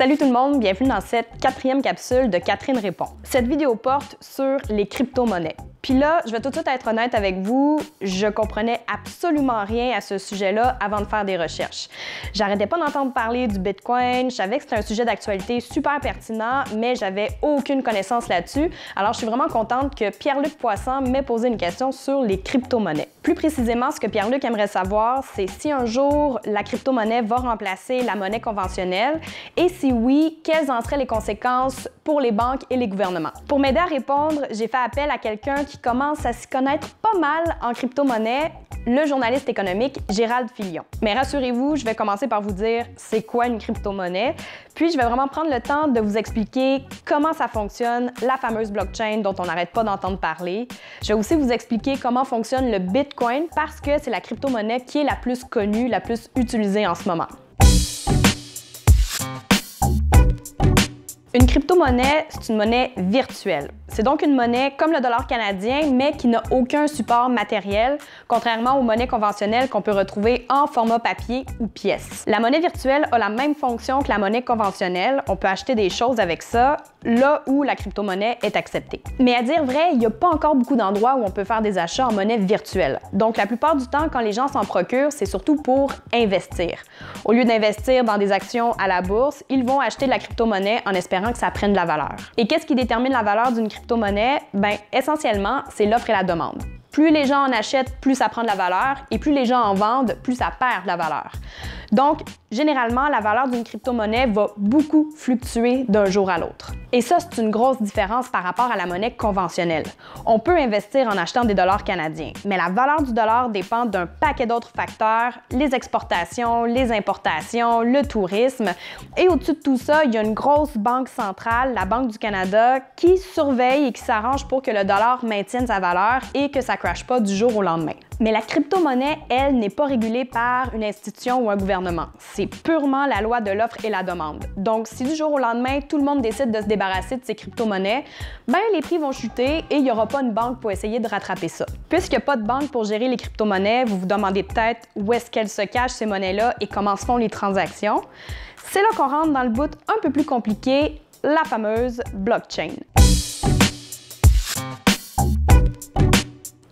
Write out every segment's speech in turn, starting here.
Salut tout le monde, bienvenue dans cette 4e capsule de Catherine répond. Cette vidéo porte sur les crypto-monnaies. Puis là, je vais tout de suite être honnête avec vous, je comprenais absolument rien à ce sujet-là avant de faire des recherches. J'arrêtais pas d'entendre parler du Bitcoin, je savais que c'était un sujet d'actualité super pertinent, mais j'avais aucune connaissance là-dessus. Alors je suis vraiment contente que Pierre-Luc Poisson m'ait posé une question sur les crypto-monnaies. Plus précisément, ce que Pierre-Luc aimerait savoir, c'est si un jour la crypto-monnaie va remplacer la monnaie conventionnelle et si oui, quelles en seraient les conséquences pour les banques et les gouvernements. Pour m'aider à répondre, j'ai fait appel à quelqu'un qui commence à s'y connaître pas mal en crypto-monnaie, le journaliste économique Gérald Filion. Mais rassurez-vous, je vais commencer par vous dire c'est quoi une crypto-monnaie, puis je vais vraiment prendre le temps de vous expliquer comment ça fonctionne, la fameuse blockchain dont on n'arrête pas d'entendre parler. Je vais aussi vous expliquer comment fonctionne le Bitcoin parce que c'est la crypto-monnaie qui est la plus connue, la plus utilisée en ce moment. Une crypto-monnaie, c'est une monnaie virtuelle. C'est donc une monnaie comme le dollar canadien, mais qui n'a aucun support matériel, contrairement aux monnaies conventionnelles qu'on peut retrouver en format papier ou pièce. La monnaie virtuelle a la même fonction que la monnaie conventionnelle. On peut acheter des choses avec ça, là où la crypto-monnaie est acceptée. Mais à dire vrai, il n'y a pas encore beaucoup d'endroits où on peut faire des achats en monnaie virtuelle. Donc la plupart du temps, quand les gens s'en procurent, c'est surtout pour investir. Au lieu d'investir dans des actions à la bourse, ils vont acheter de la crypto-monnaie en espérant que ça prenne de la valeur. Et qu'est-ce qui détermine la valeur d'une crypto-monnaie? Bien, essentiellement, c'est l'offre et la demande. Plus les gens en achètent, plus ça prend de la valeur, et plus les gens en vendent, plus ça perd de la valeur. Donc, généralement, la valeur d'une crypto-monnaie va beaucoup fluctuer d'un jour à l'autre. Et ça, c'est une grosse différence par rapport à la monnaie conventionnelle. On peut investir en achetant des dollars canadiens, mais la valeur du dollar dépend d'un paquet d'autres facteurs, les exportations, les importations, le tourisme. Et au-dessus de tout ça, il y a une grosse banque centrale, la Banque du Canada, qui surveille et qui s'arrange pour que le dollar maintienne sa valeur et que ça crache pas du jour au lendemain. Mais la crypto-monnaie, elle, n'est pas régulée par une institution ou un gouvernement. C'est purement la loi de l'offre et la demande. Donc, si du jour au lendemain, tout le monde décide de se débarrasser de ces crypto-monnaies, ben les prix vont chuter et il n'y aura pas une banque pour essayer de rattraper ça. Puisqu'il n'y a pas de banque pour gérer les crypto-monnaies, vous vous demandez peut-être où est-ce qu'elles se cachent, ces monnaies-là, et comment se font les transactions. C'est là qu'on rentre dans le bout un peu plus compliqué, la fameuse blockchain.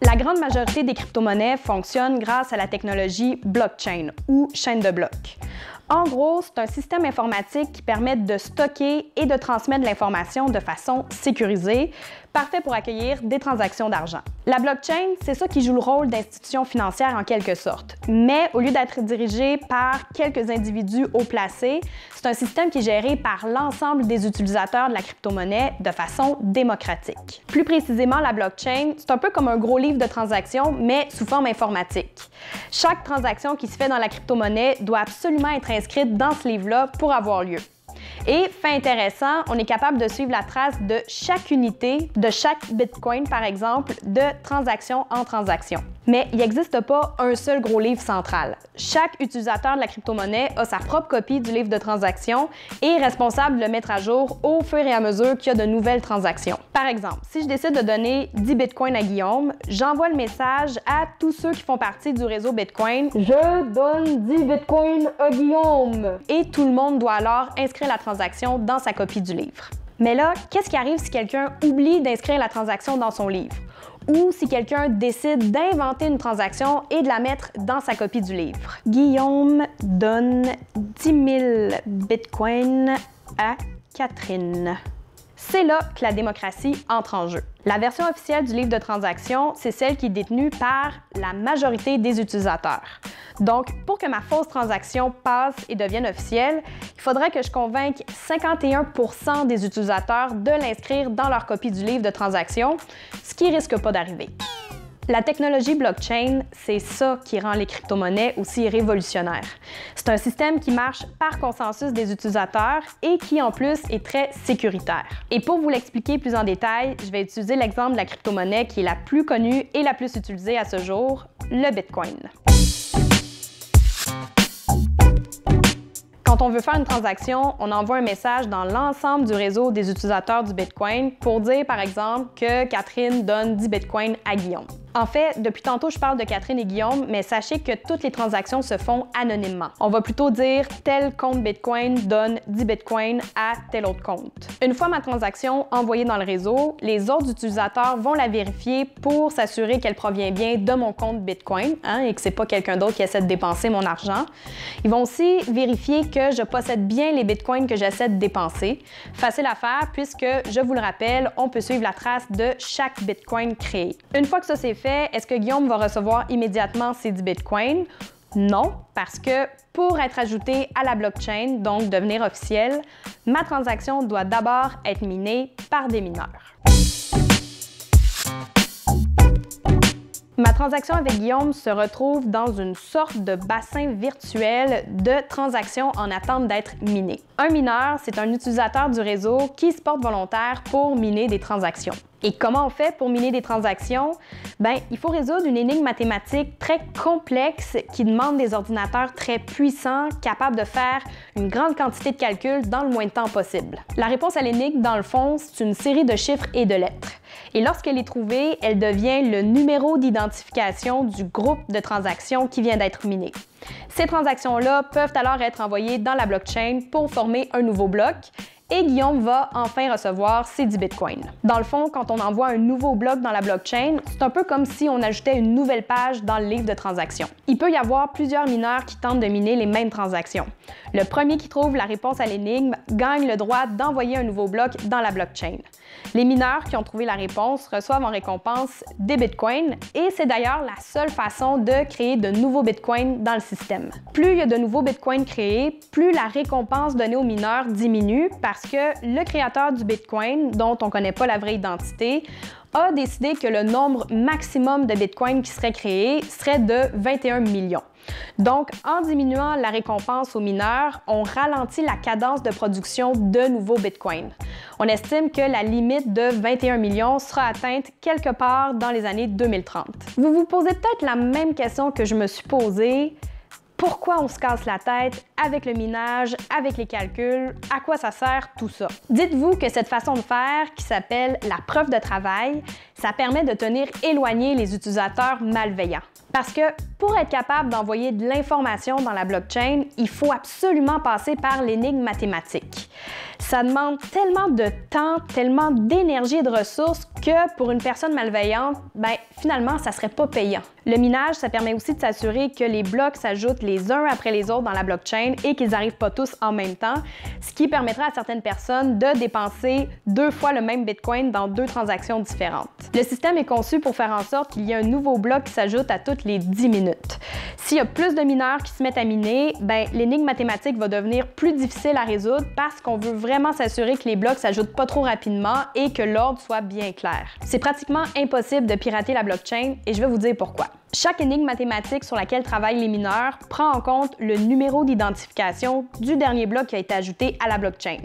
La grande majorité des crypto-monnaies fonctionnent grâce à la technologie blockchain ou chaîne de blocs. En gros, c'est un système informatique qui permet de stocker et de transmettre l'information de façon sécurisée, parfait pour accueillir des transactions d'argent. La blockchain, c'est ça qui joue le rôle d'institution financière en quelque sorte. Mais au lieu d'être dirigé par quelques individus haut placés, c'est un système qui est géré par l'ensemble des utilisateurs de la crypto-monnaie de façon démocratique. Plus précisément, la blockchain, c'est un peu comme un gros livre de transactions, mais sous forme informatique. Chaque transaction qui se fait dans la crypto-monnaie doit absolument être inscrite dans ce livre-là pour avoir lieu. Et, fait intéressant, on est capable de suivre la trace de chaque unité, de chaque Bitcoin par exemple, de transaction en transaction. Mais il n'existe pas un seul gros livre central. Chaque utilisateur de la crypto-monnaie a sa propre copie du livre de transaction et est responsable de le mettre à jour au fur et à mesure qu'il y a de nouvelles transactions. Par exemple, si je décide de donner 10 Bitcoins à Guillaume, j'envoie le message à tous ceux qui font partie du réseau Bitcoin. Je donne 10 Bitcoins à Guillaume! Et tout le monde doit alors inscrire la transaction dans sa copie du livre. Mais là, qu'est-ce qui arrive si quelqu'un oublie d'inscrire la transaction dans son livre? Ou si quelqu'un décide d'inventer une transaction et de la mettre dans sa copie du livre? Guillaume donne 10 000 bitcoins à Catherine. C'est là que la démocratie entre en jeu. La version officielle du livre de transaction, c'est celle qui est détenue par la majorité des utilisateurs. Donc, pour que ma fausse transaction passe et devienne officielle, il faudrait que je convainque 51% des utilisateurs de l'inscrire dans leur copie du livre de transaction, ce qui risque pas d'arriver. La technologie blockchain, c'est ça qui rend les crypto-monnaies aussi révolutionnaires. C'est un système qui marche par consensus des utilisateurs et qui, en plus, est très sécuritaire. Et pour vous l'expliquer plus en détail, je vais utiliser l'exemple de la crypto-monnaie qui est la plus connue et la plus utilisée à ce jour, le Bitcoin. Quand on veut faire une transaction, on envoie un message dans l'ensemble du réseau des utilisateurs du Bitcoin pour dire, par exemple, que Catherine donne 10 Bitcoins à Guillaume. En fait, depuis tantôt, je parle de Catherine et Guillaume, mais sachez que toutes les transactions se font anonymement. On va plutôt dire tel compte Bitcoin donne 10 Bitcoins à tel autre compte. Une fois ma transaction envoyée dans le réseau, les autres utilisateurs vont la vérifier pour s'assurer qu'elle provient bien de mon compte Bitcoin et que c'est pas quelqu'un d'autre qui essaie de dépenser mon argent. Ils vont aussi vérifier que je possède bien les Bitcoins que j'essaie de dépenser. Facile à faire puisque, je vous le rappelle, on peut suivre la trace de chaque Bitcoin créé. Une fois que ça c'est fait, est-ce que Guillaume va recevoir immédiatement ses 10 Bitcoins? Non, parce que pour être ajouté à la blockchain, donc devenir officiel, ma transaction doit d'abord être minée par des mineurs. Ma transaction avec Guillaume se retrouve dans une sorte de bassin virtuel de transactions en attente d'être minées. Un mineur, c'est un utilisateur du réseau qui se porte volontaire pour miner des transactions. Et comment on fait pour miner des transactions? Il faut résoudre une énigme mathématique très complexe qui demande des ordinateurs très puissants, capables de faire une grande quantité de calculs dans le moins de temps possible. La réponse à l'énigme, dans le fond, c'est une série de chiffres et de lettres. Et lorsqu'elle est trouvée, elle devient le numéro d'identification du groupe de transactions qui vient d'être miné. Ces transactions-là peuvent alors être envoyées dans la blockchain pour former un nouveau bloc et Guillaume va enfin recevoir ses 10 Bitcoins. Dans le fond, quand on envoie un nouveau bloc dans la blockchain, c'est un peu comme si on ajoutait une nouvelle page dans le livre de transactions. Il peut y avoir plusieurs mineurs qui tentent de miner les mêmes transactions. Le premier qui trouve la réponse à l'énigme gagne le droit d'envoyer un nouveau bloc dans la blockchain. Les mineurs qui ont trouvé la réponse reçoivent en récompense des Bitcoins et c'est d'ailleurs la seule façon de créer de nouveaux Bitcoins dans le système. Plus il y a de nouveaux Bitcoins créés, plus la récompense donnée aux mineurs diminue parce que le créateur du Bitcoin, dont on ne connaît pas la vraie identité, a décidé que le nombre maximum de Bitcoins qui serait créé serait de 21 millions. Donc, en diminuant la récompense aux mineurs, on ralentit la cadence de production de nouveaux Bitcoins. On estime que la limite de 21 millions sera atteinte quelque part dans les années 2030. Vous vous posez peut-être la même question que je me suis posée. Pourquoi on se casse la tête avec le minage, avec les calculs? À quoi ça sert tout ça? Dites-vous que cette façon de faire, qui s'appelle la preuve de travail, ça permet de tenir éloignés les utilisateurs malveillants. Parce que pour être capable d'envoyer de l'information dans la blockchain, il faut absolument passer par l'énigme mathématique. Ça demande tellement de temps, tellement d'énergie et de ressources que pour une personne malveillante, finalement, ça serait pas payant. Le minage, ça permet aussi de s'assurer que les blocs s'ajoutent les uns après les autres dans la blockchain et qu'ils n'arrivent pas tous en même temps, ce qui permettra à certaines personnes de dépenser 2 fois le même Bitcoin dans 2 transactions différentes. Le système est conçu pour faire en sorte qu'il y ait un nouveau bloc qui s'ajoute à toutes les 10 minutes. S'il y a plus de mineurs qui se mettent à miner, l'énigme mathématique va devenir plus difficile à résoudre parce qu'on veut vraiment s'assurer que les blocs s'ajoutent pas trop rapidement et que l'ordre soit bien clair. C'est pratiquement impossible de pirater la blockchain et je vais vous dire pourquoi. Chaque énigme mathématique sur laquelle travaillent les mineurs prend en compte le numéro d'identification du dernier bloc qui a été ajouté à la blockchain.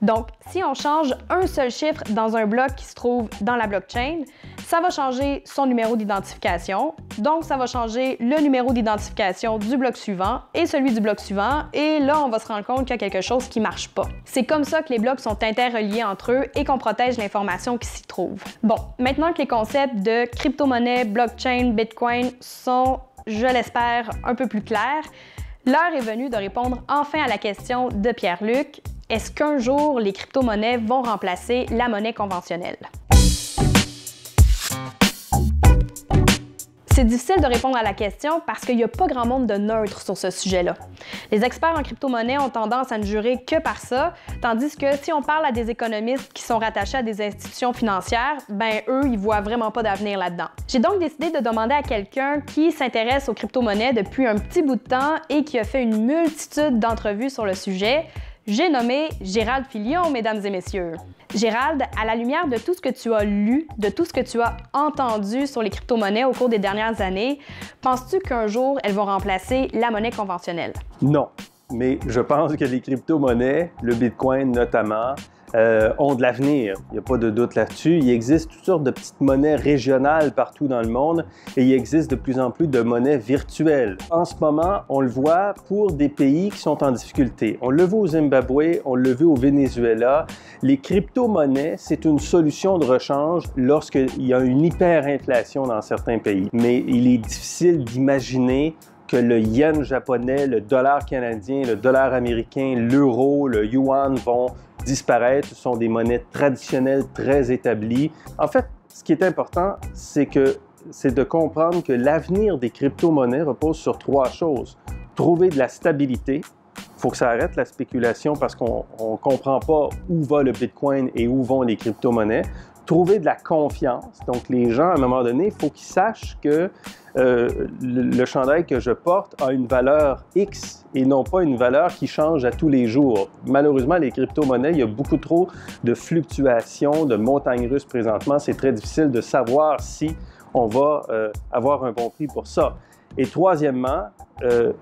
Donc, si on change un seul chiffre dans un bloc qui se trouve dans la blockchain, ça va changer son numéro d'identification, donc ça va changer le numéro d'identification du bloc suivant et celui du bloc suivant, et là, on va se rendre compte qu'il y a quelque chose qui ne marche pas. C'est comme ça que les blocs sont interreliés entre eux et qu'on protège l'information qui s'y trouve. Bon, maintenant que les concepts de crypto-monnaie, blockchain, Bitcoin sont, je l'espère, un peu plus clairs, l'heure est venue de répondre enfin à la question de Pierre-Luc. Est-ce qu'un jour, les crypto-monnaies vont remplacer la monnaie conventionnelle? C'est difficile de répondre à la question parce qu'il n'y a pas grand monde de neutre sur ce sujet-là. Les experts en crypto-monnaie ont tendance à ne jurer que par ça, tandis que si on parle à des économistes qui sont rattachés à des institutions financières, eux, ils voient vraiment pas d'avenir là-dedans. J'ai donc décidé de demander à quelqu'un qui s'intéresse aux crypto-monnaies depuis un petit bout de temps et qui a fait une multitude d'entrevues sur le sujet. J'ai nommé Gérald Filion, mesdames et messieurs. Gérald, à la lumière de tout ce que tu as lu, de tout ce que tu as entendu sur les crypto-monnaies au cours des dernières années, penses-tu qu'un jour, elles vont remplacer la monnaie conventionnelle? Non, mais je pense que les crypto-monnaies, le Bitcoin notamment, ont de l'avenir. Il n'y a pas de doute là-dessus. Il existe toutes sortes de petites monnaies régionales partout dans le monde et il existe de plus en plus de monnaies virtuelles. En ce moment, on le voit pour des pays qui sont en difficulté. On le voit au Zimbabwe, on le voit au Venezuela Les crypto-monnaies, c'est une solution de rechange lorsqu'il y a une hyperinflation dans certains pays. Mais il est difficile d'imaginer que le yen japonais, le dollar canadien, le dollar américain, l'euro, le yuan vont disparaître. Ce sont des monnaies traditionnelles très établies. En fait, ce qui est important, c'est de comprendre que l'avenir des crypto-monnaies repose sur trois choses. Trouver de la stabilité. Il faut que ça arrête la spéculation parce qu'on ne comprend pas où va le Bitcoin et où vont les crypto-monnaies. Trouver de la confiance. Donc, les gens, à un moment donné, il faut qu'ils sachent que le chandail que je porte a une valeur X et non pas une valeur qui change à tous les jours. Malheureusement, les crypto-monnaies, il y a beaucoup trop de fluctuations, de montagnes russes présentement. C'est très difficile de savoir si on va avoir un bon prix pour ça. Et troisièmement, il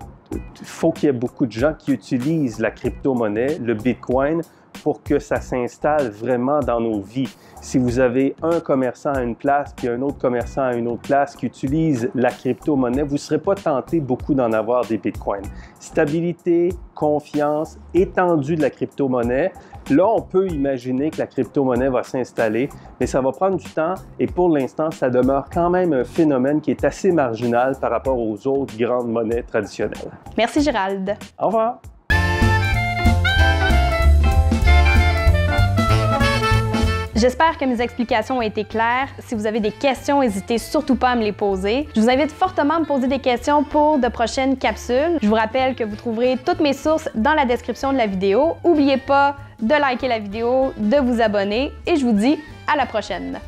faut qu'il y ait beaucoup de gens qui utilisent la crypto-monnaie, le Bitcoin, pour que ça s'installe vraiment dans nos vies. Si vous avez un commerçant à une place puis un autre commerçant à une autre place qui utilise la crypto-monnaie, vous ne serez pas tenté beaucoup d'en avoir des bitcoins. Stabilité, confiance, étendue de la crypto-monnaie. Là, on peut imaginer que la crypto-monnaie va s'installer, mais ça va prendre du temps et pour l'instant, ça demeure quand même un phénomène qui est assez marginal par rapport aux autres grandes monnaies traditionnelles. Merci Gérald. Au revoir. J'espère que mes explications ont été claires. Si vous avez des questions, n'hésitez surtout pas à me les poser. Je vous invite fortement à me poser des questions pour de prochaines capsules. Je vous rappelle que vous trouverez toutes mes sources dans la description de la vidéo. N'oubliez pas de liker la vidéo, de vous abonner et je vous dis à la prochaine.